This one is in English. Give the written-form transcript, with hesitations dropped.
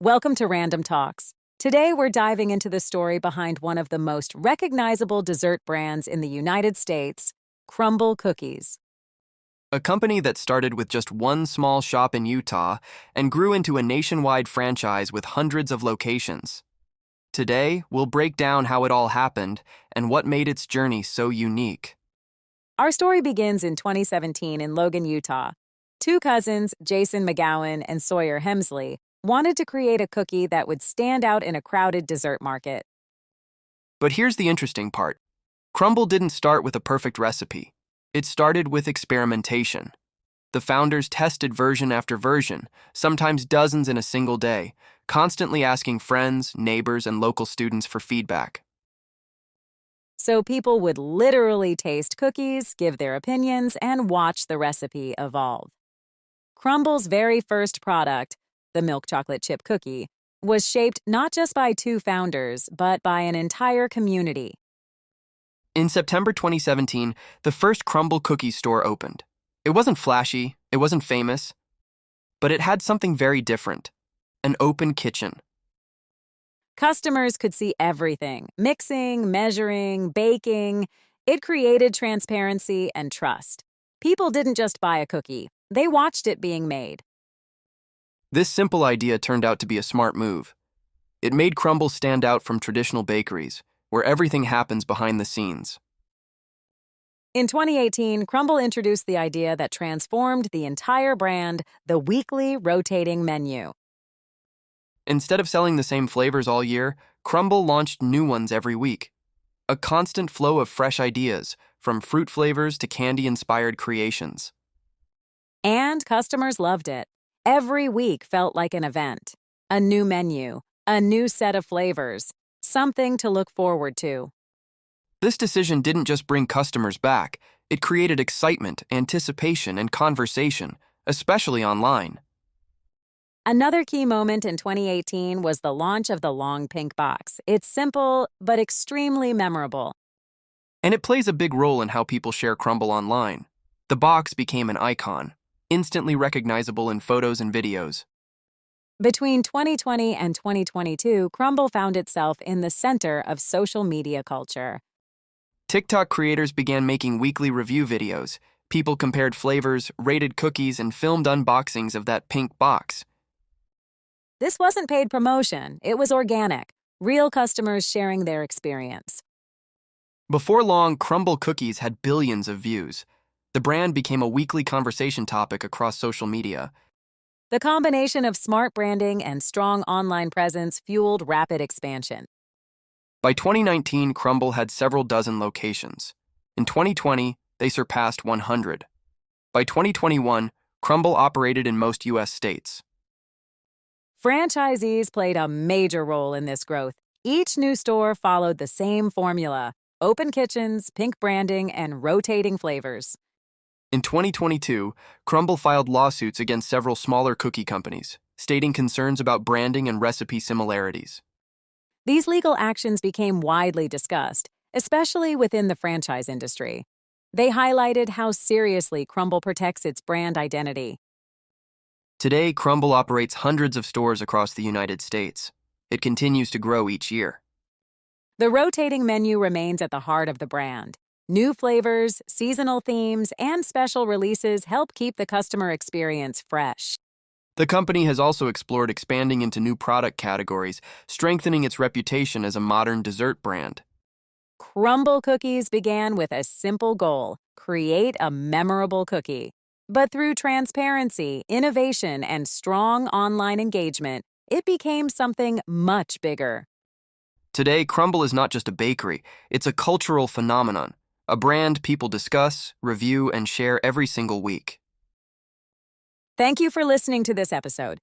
Welcome to Random Talks. Today, we're diving into the story behind one of the most recognizable dessert brands in the United States, Crumbl Cookies. A company that started with just one small shop in Utah and grew into a nationwide franchise with hundreds of locations. Today, we'll break down how it all happened and what made its journey so unique. Our story begins in 2017 in Logan, Utah. Two cousins, Jason McGowan and Sawyer Hemsley, wanted to create a cookie that would stand out in a crowded dessert market. But here's the interesting part. Crumbl didn't start with a perfect recipe. It started with experimentation. The founders tested version after version, sometimes dozens in a single day, constantly asking friends, neighbors, and local students for feedback. So people would literally taste cookies, give their opinions, and watch the recipe evolve. Crumbl's very first product, the milk chocolate chip cookie, was shaped not just by two founders, but by an entire community. In September 2017, the first Crumbl Cookies store opened. It wasn't flashy, it wasn't famous, but it had something very different: an open kitchen. Customers could see everything: mixing, measuring, baking. It created transparency and trust. People didn't just buy a cookie, they watched it being made. This simple idea turned out to be a smart move. It made Crumbl stand out from traditional bakeries, where everything happens behind the scenes. In 2018, Crumbl introduced the idea that transformed the entire brand: the weekly rotating menu. Instead of selling the same flavors all year, Crumbl launched new ones every week. A constant flow of fresh ideas, from fruit flavors to candy-inspired creations. And customers loved it. Every week felt like an event. A new menu, a new set of flavors, something to look forward to. This decision didn't just bring customers back, it created excitement, anticipation, and conversation, especially online. Another key moment in 2018 was the launch of the long pink box. It's simple, but extremely memorable. And it plays a big role in how people share Crumbl online. The box became an icon, instantly recognizable in photos and videos. Between 2020 and 2022, Crumbl found itself in the center of social media culture. TikTok creators began making weekly review videos. People compared flavors, rated cookies, and filmed unboxings of that pink box. This wasn't paid promotion, it was organic, real customers sharing their experience. Before long, Crumbl Cookies had billions of views. The brand became a weekly conversation topic across social media. The combination of smart branding and strong online presence fueled rapid expansion. By 2019, Crumbl had several dozen locations. In 2020, they surpassed 100. By 2021, Crumbl operated in most U.S. states. Franchisees played a major role in this growth. Each new store followed the same formula: open kitchens, pink branding, and rotating flavors. In 2022, Crumbl filed lawsuits against several smaller cookie companies, stating concerns about branding and recipe similarities. These legal actions became widely discussed, especially within the franchise industry. They highlighted how seriously Crumbl protects its brand identity. Today, Crumbl operates hundreds of stores across the United States. It continues to grow each year. The rotating menu remains at the heart of the brand. New flavors, seasonal themes, and special releases help keep the customer experience fresh. The company has also explored expanding into new product categories, strengthening its reputation as a modern dessert brand. Crumbl Cookies began with a simple goal: create a memorable cookie. But through transparency, innovation, and strong online engagement, it became something much bigger. Today, Crumbl is not just a bakery, it's a cultural phenomenon, a brand people discuss, review, and share every single week. Thank you for listening to this episode.